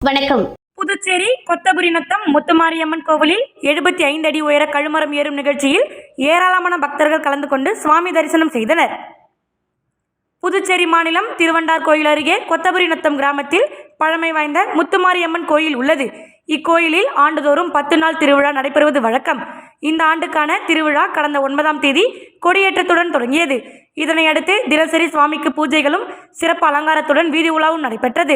வணக்கம். புதுச்சேரி கொத்தபுரிநத்தம் முத்துமாரியம்மன் கோவிலில் 75 அடி உயர கழுமரம் ஏறும் நிகழ்ச்சியில் ஏராளமான பக்தர்கள் கலந்து கொண்டு சுவாமி தரிசனம் செய்தனர். புதுச்சேரி மாநிலம் திருவண்டார் கோயில் அருகே கொத்தபுரிநத்தம் கிராமத்தில் பழமை வாய்ந்த முத்துமாரியம்மன் கோயில் உள்ளது. இக்கோயிலில் ஆண்டுதோறும் 10 நாள் திருவிழா நடைபெறுவது வழக்கம். இந்த ஆண்டுக்கான திருவிழா கடந்த 9ஆம் தேதி கொடியேற்றத்துடன் தொடங்கியது. இதனையடுத்து தினசரி சுவாமிக்கு பூஜைகளும் சிறப்பு அலங்காரத்துடன் வீதி உலாவும் நடைபெற்றது.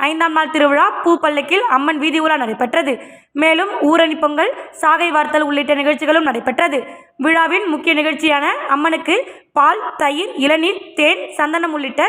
5ஆம் நாள் திருவிழா பூ பல்லக்கில் அம்மன் வீதி உலா நடைபெற்றது. மேலும் ஊரணி பொங்கல், சாகை வார்த்தல் உள்ளிட்ட நிகழ்ச்சிகளும் நடைபெற்றது. விழாவின் முக்கிய நிகழ்ச்சியான அம்மனுக்கு பால், தயிர், இளநீர், தேன், சந்தனம் உள்ளிட்ட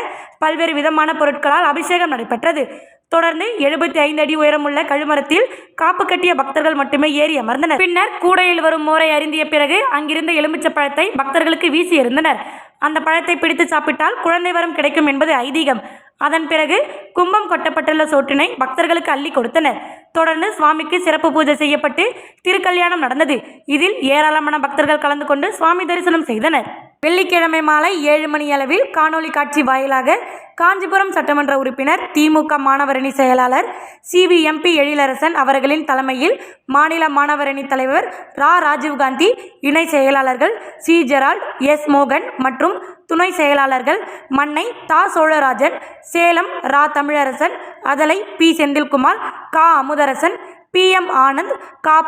பல்வேறு விதமான பொருட்களால் அபிஷேகம் நடைபெற்றது. தொடர்ந்து 75 அடி உயரமுள்ள கழுமரத்தில் காப்பு கட்டிய பக்தர்கள் மட்டுமே ஏறி அமர்ந்தனர். பின்னர் கூடையில் வரும் மோரை அருந்திய பிறகு அங்கிருந்த எலுமிச்சை பழத்தை பக்தர்களுக்கு வீசி எறிந்தனர். அந்த பழத்தை பிடித்து சாப்பிட்டால் குழந்தை வரம் கிடைக்கும் என்பது ஐதீகம். அதன் பிறகு கும்பம் கொட்டப்பட்டுள்ள சோற்றினை பக்தர்களுக்கு அள்ளி கொடுத்தனர். தொடர்ந்து சுவாமிக்கு சிறப்பு பூஜை செய்யப்பட்டு திருக்கல்யாணம் நடந்தது. இதில் ஏராளமான பக்தர்கள் கலந்து கொண்டு சுவாமி தரிசனம் செய்தனர். வெள்ளிக்கிழமை மாலை 7 மணி அளவில் காணொலி காட்சி வாயிலாக காஞ்சிபுரம் சட்டமன்ற உறுப்பினர், திமுக மாணவரணி செயலாளர் CVMP எழிலரசன் அவர்களின் தலைமையில் மாநில மாணவரணி தலைவர் ராஜீவ்காந்தி, இணை செயலாளர்கள் C ஜெரால்ட், S மோகன் மற்றும் துணை செயலாளர்கள் மன்னை சோழராஜன், சேலம் தமிழரசன், அதலை P Senthilkumar, Amutharasan, PM Anand,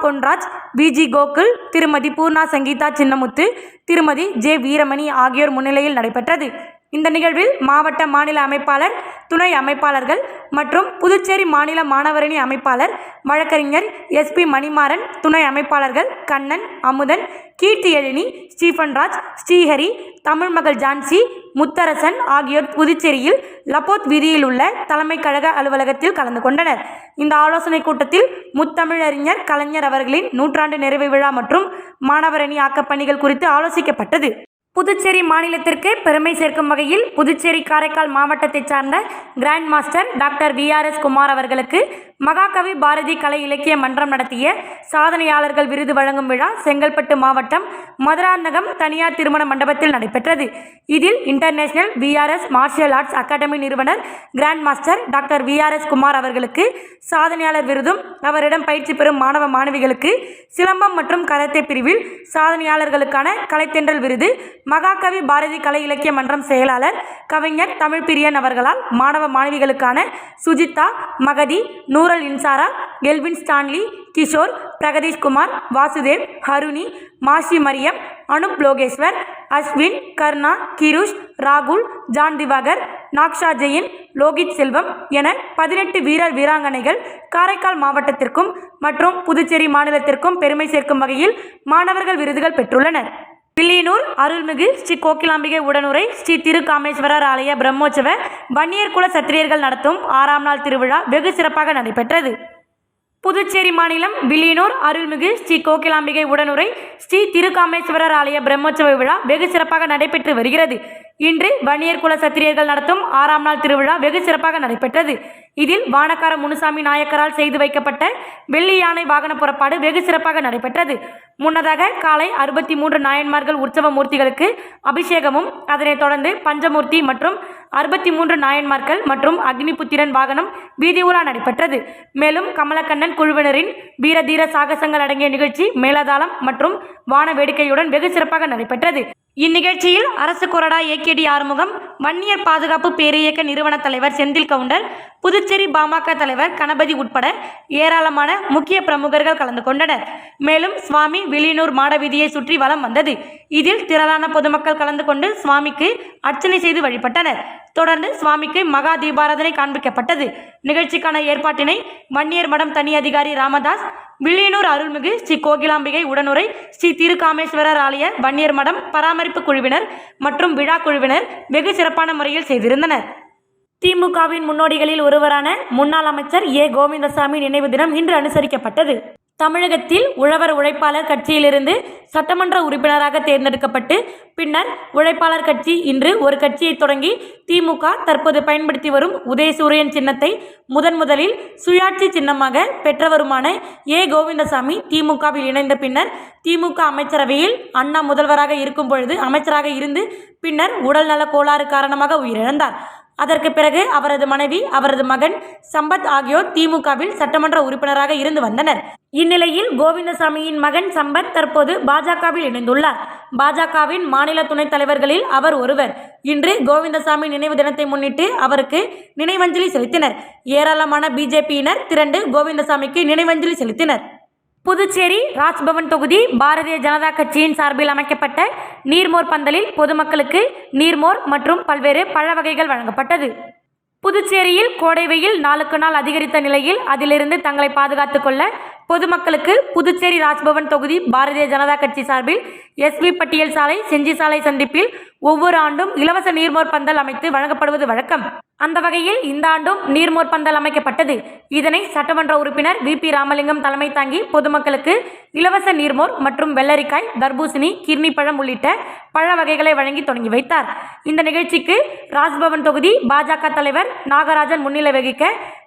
Ponraj, VG Gokul, திருமதி பூர்ணா சங்கீதா சின்னமுத்து, திருமதி J வீரமணி ஆகியோர் முன்னிலையில் நடைபெற்றது. இந்த நிகழ்வில் மாவட்ட மாநில அமைப்பாளர், துணை அமைப்பாளர்கள் மற்றும் புதுச்சேரி மாநில மாணவரணி அமைப்பாளர் வழக்கறிஞர் SP மணிமாறன், துணை அமைப்பாளர்கள் கண்ணன், அமுதன், கீர்த்தி எழினி, ஸ்டீஃபன்ராஜ், ஸ்ரீஹரி, தமிழ்மகள் ஜான்சி, முத்தரசன் ஆகியோர் புதுச்சேரியில் லப்போத் வீதியில் உள்ள தலைமை கழக அலுவலகத்தில் கலந்து கொண்டனர். இந்த ஆலோசனை கூட்டத்தில் முத்தமிழறிஞர் கலைஞர் அவர்களின் 100ஆண்டு நிறைவு விழா மற்றும் மாணவரணி ஆக்கப்பணிகள் குறித்து ஆலோசிக்கப்பட்டது. புதுச்சேரி மாநிலத்திற்கு பெருமை சேர்க்கும் வகையில் புதுச்சேரி காரைக்கால் மாவட்டத்தை சார்ந்த grand master doctor VRS Kumar அவர்களுக்கு மகாகவி பாரதி கலை இலக்கிய மன்றம் நடத்திய சாதனையாளர்கள் விருது வழங்கும் விழா செங்கல்பட்டு மாவட்டம் மதுராந்தகம் தனியார் திருமண மண்டபத்தில் நடைபெற்றது. இதில் international VRS martial arts academy நிறுவனர் grand master doctor VRS Kumar அவர்களுக்கு சாதனையாளர் விருதும், அவரிடம் பயிற்சி பெறும் மாணவ மாணவிகளுக்கு சிலம்பம் மற்றும் கராத்தே பிரிவில் சாதனையாளர்களுக்கான கலைத்தென்றல் விருது மகாகவி பாரதி கலை இலக்கிய மன்றம் செயலாளர் கவிஞர் தமிழ் பிரியன் அவர்களால் மாணவ மாணவிகளுக்கான சுஜிதா, மகதி, நூரல் இன்சாரா, எல்வின் ஸ்டான்லி, கிஷோர், பிரகதீஷ்குமார், வாசுதேவ், ஹருணி, மாஷி மரியம், அனுப் லோகேஸ்வர், அஸ்வின், கர்ணா, கிருஷ், ராகுல், ஜான் திவாகர், நாக்ஷா ஜெயின், லோகித் செல்வம் என 18 வீரர் வீராங்கனைகள் காரைக்கால் மாவட்டத்திற்கும் மற்றும் புதுச்சேரி மாநிலத்திற்கும் பெருமை சேர்க்கும் வகையில் மாணவர்கள் விருதுகள் பெற்றுள்ளனர். வில்லியனூர் அருள்மிகு ஸ்ரீ கோகிலாம்பிகை உடனுரை ஸ்ரீ திருக்காமேஸ்வரர் ஆலய பிரம்மோற்சவ வன்னியர் குல சத்திரியர்கள் நடத்தும் 6ஆம் நாள் திருவிழா வெகு சிறப்பாக நடைபெற்றது. புதுச்சேரி மாநிலம் வில்லியனூர் அருள்மிகு ஸ்ரீ கோகிலாம்பிகை உடனுரை ஸ்ரீ திருக்காமேஸ்வரர் ஆலய பிரம்மோற்சவ விழா வெகு சிறப்பாக நடைபெற்று வருகிறது. இன்று வன்னியர் குல சத்திரியர்கள் நடத்தும் 6ஆம் நாள் திருவிழா வெகு சிறப்பாக நடைபெற்றது. இதில் வானக்கார முனுசாமி நாயக்கரால் செய்து வைக்கப்பட்ட வெள்ளி யானை வாகன புறப்பாடு வெகு சிறப்பாக நடைபெற்றது. முன்னதாக காலை 63 நாயன்மார்கள் உற்சவ மூர்த்திகளுக்கு அபிஷேகமும், அதனைத் தொடர்ந்து பஞ்சமூர்த்தி மற்றும் 63 நாயன்மார்கள் மற்றும் அக்னிபுத்திரன் வாகனம் வீதி உலா நடைபெற்றது. மேலும் கமலக்கண்ணன் குழுவினரின் வீரதீர சாகசங்கள் அடங்கிய நிகழ்ச்சி மேலதாளம் மற்றும் வான வேடிக்கையுடன் வெகு சிறப்பாக நடைபெற்றது. இந்நிகழ்ச்சியில் அரசு கொறடா AKD ஆறுமுகம், வன்னியர் பாதுகாப்பு பேரியக்க நிறுவன தலைவர் செந்தில் கவுண்டர், புதுச்சேரி பாமக தலைவர் கணபதி உட்பட ஏராளமான முக்கிய பிரமுகர்கள் கலந்து கொண்டனர். மேலும் சுவாமி வில்லியனூர் மாட வீதியை சுற்றி வலம் வந்தது. இதில் திரளான பொதுமக்கள் கலந்து கொண்டு சுவாமிக்கு அர்ச்சனை செய்து வழிபட்டனர். தொடர்ந்து சுவாமிக்கு மகா தீபாராதனை காண்பிக்கப்பட்டது. நிகழ்ச்சிக்கான ஏற்பாட்டினை வன்னியர் மடம் தனி அதிகாரி ராமதாஸ், வில்லியனூர் அருள்மிகு ஸ்ரீ கோகிலாம்பிகை உடனுரை ஸ்ரீ திருக்காமேஸ்வரர் ஆலய வன்னியர் மடம் பராமரிப்பு குழுவினர் மற்றும் விழா குழுவினர் வெகு சிறப்பான முறையில் செய்திருந்தனர். திமுகவின் முன்னோடிகளில் ஒருவரான முன்னாள் அமைச்சர் கோவிந்தசாமி நினைவு தினம் இன்று அனுசரிக்கப்பட்டது. தமிழகத்தில் உழவர் உழைப்பாளர் கட்சியிலிருந்து சட்டமன்ற உறுப்பினராக தேர்ந்தெடுக்கப்பட்டு பின்னர் உழைப்பாளர் கட்சி இன்று ஒரு கட்சியை தொடங்கி திமுக தற்போது பயன்படுத்தி வரும் உதயசூரியன் சின்னத்தை முதலில் சுயாட்சி சின்னமாக பெற்றவருமான கோவிந்தசாமி திமுகவில் இணைந்த பின்னர் திமுக அமைச்சரவையில் அண்ணா முதல்வராக இருக்கும் பொழுது அமைச்சராக இருந்து பின்னர் உடல்நல கோளாறு காரணமாக உயிரிழந்தார். அதற்கு பிறகு அவரது மனைவி, அவரது மகன் சம்பத் ஆகியோர் திமுகவில் சட்டமன்ற உறுப்பினராக இருந்து வந்தனர். இந்நிலையில் கோவிந்தசாமியின் மகன் சம்பத் தற்போது பாஜகவில் இணைந்துள்ளார். பாஜகவின் மாநில துணைத் தலைவர்களில் அவர் ஒருவர். இன்று கோவிந்தசாமி நினைவு தினத்தை முன்னிட்டு அவருக்கு நினைவஞ்சலி செலுத்தினர். ஏராளமான பிஜேபியினர் திரண்டு கோவிந்தசாமிக்கு நினைவஞ்சலி செலுத்தினர். புதுச்சேரி ராஜ்பவன் தொகுதி பாரதிய ஜனதா கட்சியின் சார்பில் அமைக்கப்பட்ட நீர்மோர் பந்தலில் பொதுமக்களுக்கு நீர்மோர் மற்றும் பல்வேறு பழ வகைகள் வழங்கப்பட்டது. புதுச்சேரியில் கோடை வெயில் நாளுக்கு நாள் அதிகரித்த நிலையில் அதிலிருந்து தங்களை பாதுகாத்துக் கொள்ள பொதுமக்களுக்கு புதுச்சேரி ராஜ்பவன் தொகுதி பாரதிய ஜனதா கட்சி சார்பில் எஸ்வி பட்டியல் சாலை, செஞ்சி சாலை சந்திப்பில் ஒவ்வொரு ஆண்டும் இலவச நீர்மோர் பந்தல் அமைத்து வழங்கப்படுவது வழக்கம். அந்த வகையில் இந்த ஆண்டும் நீர்மோர் பந்தல் அமைக்கப்பட்டது. இதனை சட்டமன்ற உறுப்பினர் VP ராமலிங்கம் தலைமை தாங்கி பொதுமக்களுக்கு இலவச நீர்மோர் மற்றும் வெள்ளரிக்காய், தர்பூசணி, கிர்னி பழம் உள்ளிட்ட பழ வகைகளை வழங்கி தொடங்கி வைத்தார். இந்த நிகழ்ச்சிக்கு ராஜ்பவன் தொகுதி பாஜக தலைவர் நாகராஜன் முன்னிலை வகிக்க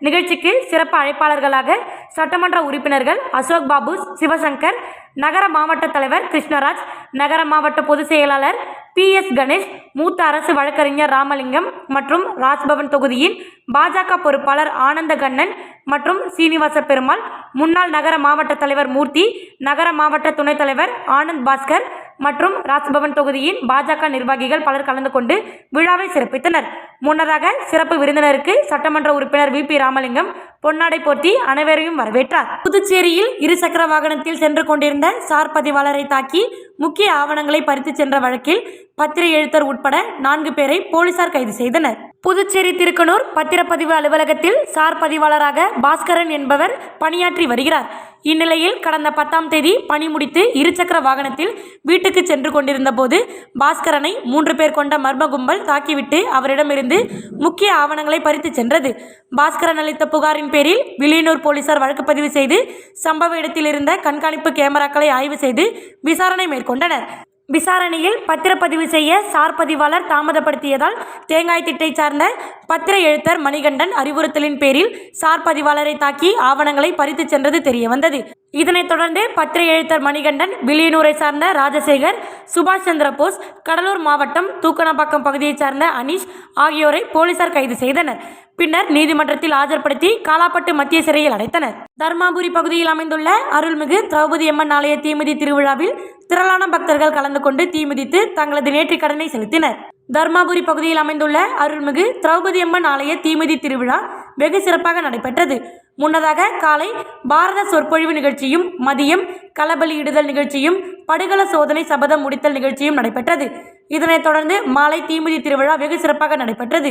நிகழ்ச்சிக்கு சிறப்பு அழைப்பாளர்களாக சட்டமன்ற உறுப்பினர்கள் அசோக் பாபு, சிவசங்கர், நகர மாவட்ட தலைவர் கிருஷ்ணராஜ், நகர மாவட்ட பொதுச் செயலாளர் PS கணேஷ், மூத்த அரசு வழக்கறிஞர் ராமலிங்கம் மற்றும் ராஜ்பவன் தொகுதியின் பாஜக பொறுப்பாளர் ஆனந்த கண்ணன் மற்றும் சீனிவாச பெருமாள், முன்னாள் நகர மாவட்ட தலைவர் மூர்த்தி, நகர மாவட்ட துணைத் தலைவர் ஆனந்த் பாஸ்கர் மற்றும் ராஜ்பவன் தொகுதியின் பாஜக நிர்வாகிகள் பலர் கலந்து கொண்டு விழாவை சிறப்பித்தனர். முன்னதாக சிறப்பு விருந்தினருக்கு சட்டமன்ற உறுப்பினர் VP ராமலிங்கம் பொன்னாடை போர்த்தி அனைவரையும் வரவேற்றார். புதுச்சேரியில் இருசக்கர வாகனத்தில் சென்று கொண்டிருந்த சார் பதிவாளரை தாக்கி முக்கிய ஆவணங்களை பறித்து சென்ற வழக்கில் பத்திரை எழுத்தர் உட்பட 4 பேரை போலீசார் கைது செய்தனர். புதுச்சேரி திருக்கனூர் பத்திரப்பதிவு அலுவலகத்தில் சார் பதிவாளராக பாஸ்கரன் என்பவர் பணியாற்றி வருகிறார். இந்நிலையில் கடந்த 10ஆம் தேதி பணி முடித்து இருசக்கர வாகனத்தில் வீட்டுக்கு சென்று கொண்டிருந்த போது பாஸ்கரனை 3 பேர் கொண்ட மர்ம கும்பல் தாக்கிவிட்டு அவரிடமிருந்து முக்கிய ஆவணங்களை பறித்து சென்றது. பாஸ்கரன் அளித்த புகாரின் பேரில் வில்லியனூர் போலீசார் வழக்கு பதிவு செய்து சம்பவ இடத்தில் இருந்த கண்காணிப்பு கேமராக்களை ஆய்வு செய்து விசாரணை மேற்கொண்டனர். விசாரணையில் பத்திரப்பதிவு செய்ய சார் பதிவாளர் தாமதப்படுத்தியதால் தேங்காய்திட்டை சார்ந்த பத்திர எழுத்தர் மணிகண்டன் அறிவுறுத்தலின் பேரில் சார் பதிவாளரை தாக்கி ஆவணங்களை பறித்து சென்றது தெரியவந்தது. இதனைத் தொடர்ந்து பத்திர எழுத்தர் மணிகண்டன், வில்லியனூரை சார்ந்த ராஜசேகர், சுபாஷ் சந்திர போஸ், கடலூர் மாவட்டம் தூக்கணப்பாக்கம் பகுதியைச் சார்ந்த அனீஷ் ஆகியோரை போலீசார் கைது செய்தனர். பின்னர் நீதிமன்றத்தில் ஆஜர்படுத்தி காலாப்பட்டு மத்திய சிறையில் அடைத்தனர். தர்மாபுரி பகுதியில் அமைந்துள்ள அருள்மிகு திரௌபதி அம்மன் ஆலய தீமிதி திருவிழாவில் திரளான பக்தர்கள் கலந்து கொண்டு தீமிதித்து தங்களது நேர்த்திக் கடனை செலுத்தினர். தர்மாபுரி பகுதியில் அமைந்துள்ள அருள்மிகு திரௌபதி அம்மன் ஆலய தீமிதி திருவிழா வெகு சிறப்பாக நடைபெற்றது. முன்னதாக காலை பாரத சொற்பொழிவு நிகழ்ச்சியும், மதியம் களபலியிடுதல் நிகழ்ச்சியும், படுகள சோதனை சபதம் முடித்தல் நிகழ்ச்சியும் நடைபெற்றது. இதனைத் தொடர்ந்து மாலை தீமிதி திருவிழா வெகு சிறப்பாக நடைபெற்றது.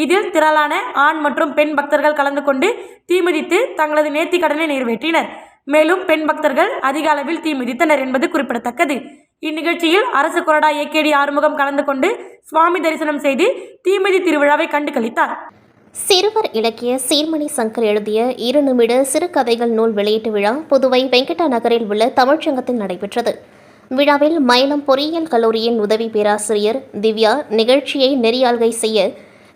இதில் திரளான ஆண் மற்றும் பெண் பக்தர்கள் கலந்து கொண்டு தீமிதித்து தங்களது நேர்த்திக் கடனை நிறைவேற்றினர். மேலும் பெண் பக்தர்கள் அதிக அளவில் தீமிதித்தனர் என்பது குறிப்பிடத்தக்கது. இந்நிகழ்ச்சியில் அரசு கொறடா AKD ஆறுமுகம் கலந்து கொண்டு சுவாமி தரிசனம் செய்து தீமிதி திருவிழாவை கண்டு களித்தார். சிறுவர் இலக்கிய சீர்மணி சங்கர் எழுதிய 2 நிமிட சிறுகதைகள் நூல் வெளியீட்டு விழா புதுவை வெங்கடா நகரில் உள்ள தமிழ்ச்சங்கத்தில் நடைபெற்றது. விழாவில் மயிலம் பொறியியல் கல்லூரியின் உதவி பேராசிரியர் திவ்யா நிகழ்ச்சியை நெறியாள்கை செய்ய,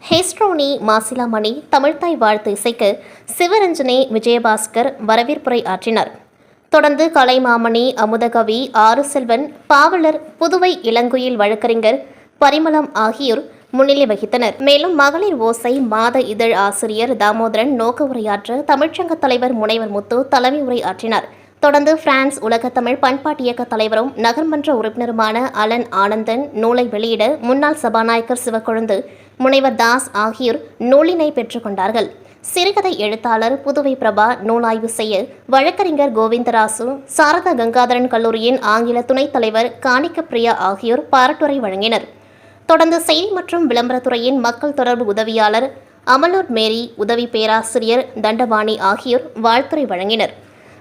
ஹெஸ்ட்ரோனி மாசிலாமணி தமிழ்த்தாய் வாழ்த்து இசைக்க, சிவரஞ்சனி விஜயபாஸ்கர் வரவேற்புரை ஆற்றினார். தொடர்ந்து கலைமாமணி, அமுதகவி, ஆறுசெல்வன், பாவலர், புதுவை இளங்குயில் வழக்கறிஞர் பரிமளம் ஆகியோர் முன்னிலை வகித்தனர். மேலும் மகளிர் ஓசை மாத இதழ் ஆசிரியர் தாமோதரன் நோக்க உரையாற்ற தமிழ்ச்சங்க தலைவர் முனைவர் முத்து தலைமை உரை ஆற்றினார். தொடர்ந்து பிரான்ஸ் உலகத்தமிழ் பண்பாட்டு இயக்க தலைவரும் நகர்மன்ற உறுப்பினருமான அலன் ஆனந்தன் நூலை வெளியிட முன்னாள் சபாநாயகர் சிவக்கொழுந்து, முனைவர் தாஸ் ஆகியோர் நூலினை பெற்றுக்கொண்டார்கள். சிறுகதை எழுத்தாளர் புதுவை பிரபா நூலாய்வு செய்ய வழக்கறிஞர் கோவிந்தராசு, சாரதா கங்காதரன் கல்லூரியின் ஆங்கில துணைத் தலைவர் காணிக்க பிரியா ஆகியோர் பாராட்டுரை வழங்கினர். தொடர்ந்து செய்தி மற்றும் விளம்பரத்துறையின் மக்கள் தொடர்பு உதவியாளர் அமலூர் மேரி, உதவி பேராசிரியர் தண்டபாணி ஆகியோர் வாழ்த்துரை வழங்கினர்.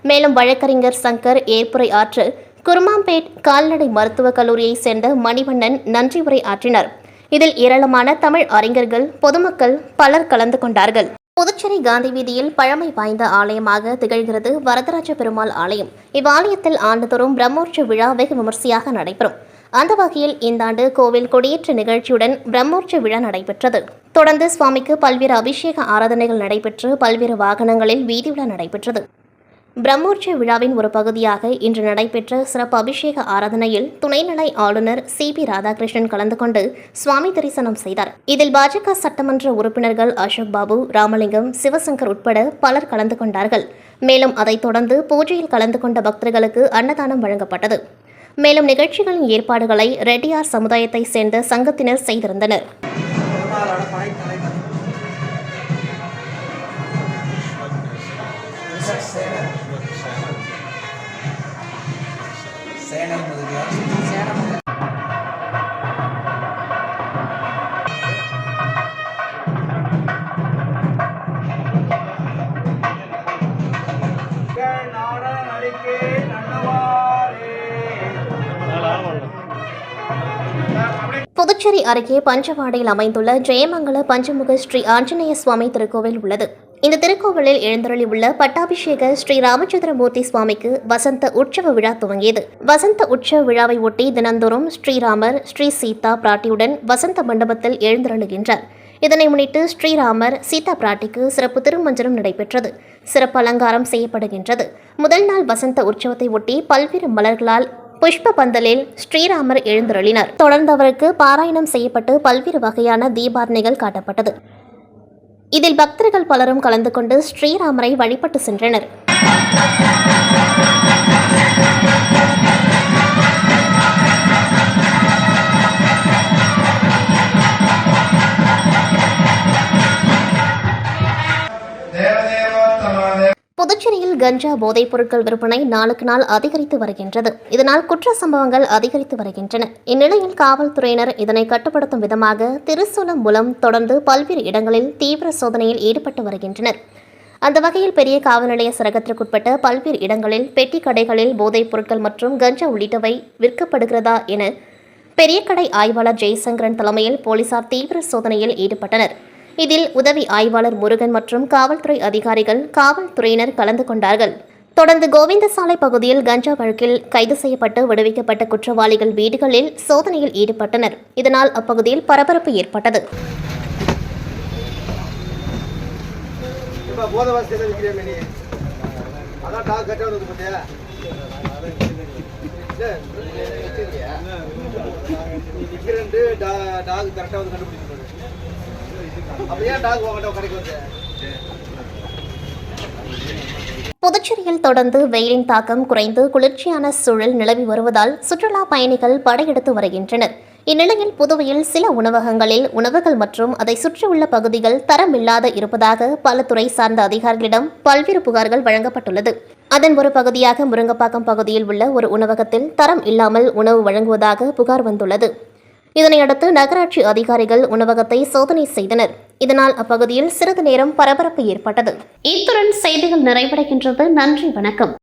மேலும் வழக்கறிஞர் சங்கர் ஏற்புரை ஆற்ற குருமாம்பேட் கால்நடை மருத்துவக் கல்லூரியைச் சேர்ந்த மணிவண்ணன் நன்றி உரை ஆற்றினர். இதில் ஏராளமான தமிழ் அறிஞர்கள், பொதுமக்கள் பலர் கலந்து கொண்டார்கள். புதுச்சேரி காந்தி வீதியில் பழமை வாய்ந்த ஆலயமாக திகழ்கிறது வரதராஜ பெருமாள் ஆலயம். இவ்வாலயத்தில் ஆண்டுதோறும் பிரம்மோற்சவ விழா வெகு விமர்சையாக நடைபெறும். அந்த வகையில் இந்த ஆண்டு கோவில் கொடியேற்ற நிகழ்ச்சியுடன் பிரம்மோற்சவ விழா நடைபெற்றது. தொடர்ந்து சுவாமிக்கு பல்வேறு அபிஷேக ஆராதனைகள் நடைபெற்று பல்வேறு வாகனங்களில் வீதி உலா நடைபெற்றது. பிரம்மோற்சவ விழாவின் ஒரு பகுதியாக இன்று நடைபெற்ற சிறப்பு அபிஷேக ஆராதனையில் துணைநிலை ஆளுநர் சி.பி. ராதாகிருஷ்ணன் கலந்து கொண்டு சுவாமி தரிசனம் செய்தார். இதில் பாஜக சட்டமன்ற உறுப்பினர்கள் அசோக் பாபு, ராமலிங்கம், சிவசங்கர் உட்பட பலர் கலந்து கொண்டார்கள். மேலும் அதைத் தொடர்ந்து பூஜையில் கலந்து கொண்ட பக்தர்களுக்கு அன்னதானம் வழங்கப்பட்டது. மேலும் நிகழ்ச்சிகளின் ஏற்பாடுகளை ரெட்டியார் சமுதாயத்தைச் சேர்ந்த சங்கத்தினர் செய்திருந்தனர். புதுச்சேரி அருகே பஞ்சவாடியில் அமைந்துள்ள ஜெயமங்கல பஞ்சமுக ஸ்ரீ ஆஞ்சநேய சுவாமி திருக்கோவில் உள்ளது. இந்த திருக்கோவிலில் எழுந்தருளியுள்ள பட்டாபிஷேக ஸ்ரீ ராமச்சந்திரமூர்த்தி சுவாமிக்கு வசந்த உற்சவ விழா துவங்கியது. வசந்த உற்சவ விழாவை ஒட்டி தினந்தோறும் ஸ்ரீராமர், ஸ்ரீ சீதா பிராட்டியுடன் வசந்த மண்டபத்தில் எழுந்தருளுகின்றார். இதனை முன்னிட்டு ஸ்ரீராமர், சீதா பிராட்டிக்கு சிறப்பு திருமஞ்சனம் நடைபெற்றது. சிறப்பு அலங்காரம் செய்யப்படுகின்றது. முதல் நாள் வசந்த உற்சவத்தை ஒட்டி பல்வேறு மலர்களால் புஷ்ப பந்தலில் ஸ்ரீராமர் எழுந்தருளினார். தொடர்ந்து அவருக்கு பாராயணம் செய்யப்பட்டு பல்வேறு வகையான தீபாரணைகள் காட்டப்பட்டது. இதில் பக்தர்கள் பலரும் கலந்து கொண்டு ஸ்ரீராமரை வழிபட்டு சென்றனர். புதுச்சேரியில் கஞ்சா போதைப் பொருட்கள் விற்பனை நாளுக்கு நாள் அதிகரித்து வருகின்றது. இதனால் குற்ற சம்பவங்கள் அதிகரித்து வருகின்றன. இந்நிலையில் காவல்துறையினர் இதனை கட்டுப்படுத்தும் விதமாக திருசூலம் மூலம் தொடர்ந்து பல்வேறு இடங்களில் தீவிர சோதனையில் ஈடுபட்டு வருகின்றனர். அந்த வகையில் பெரிய காவல் நிலைய சரகத்திற்குட்பட்ட பல்வேறு இடங்களில் பெட்டி கடைகளில் போதைப் பொருட்கள் மற்றும் கஞ்சா உள்ளிட்டவை விற்கப்படுகிறதா என பெரிய கடை ஆய்வாளர் ஜெய்சங்கரன் தலைமையில் போலீசார் தீவிர சோதனையில் ஈடுபட்டனர். இதில் உதவி ஆய்வாளர் முருகன் மற்றும் காவல்துறை அதிகாரிகள், காவல்துறையினர் கலந்து கொண்டார்கள். தொடர்ந்து கோவிந்தசாலை பகுதியில் கஞ்சா வழக்கில் கைது செய்யப்பட்டு விடுவிக்கப்பட்ட குற்றவாளிகள் வீடுகளில் சோதனையில் ஈடுபட்டனர். இதனால் அப்பகுதியில் பரபரப்பு ஏற்பட்டது. புதுச்சேரியில் தொடர்ந்து வெயிலின் தாக்கம் குறைந்து குளிர்ச்சியான சூழல் நிலவி வருவதால் சுற்றுலா பயணிகள் படையெடுத்து வருகின்றனர். இந்நிலையில் புதுவையில் சில உணவகங்களில் உணவுகள் மற்றும் அதை சுற்றியுள்ள பகுதிகள் தரமில்லாத இருப்பதாக பல துறை சார்ந்த அதிகாரிகளிடம் பல்வேறு புகார்கள் வழங்கப்பட்டுள்ளது. அதன் ஒரு பகுதியாக முருங்கப்பாக்கம் பகுதியில் உள்ள ஒரு உணவகத்தில் தரம் இல்லாமல் உணவு வழங்குவதாக புகார் வந்துள்ளது. இதனையடுத்து நகராட்சி அதிகாரிகள் உணவகத்தை சோதனை செய்தனர். இதனால் அப்பகுதியில் சிறிது நேரம் பரபரப்பு ஏற்பட்டது. இத்துடன் செய்திகள் நிறைவடைகின்றது. நன்றி, வணக்கம்.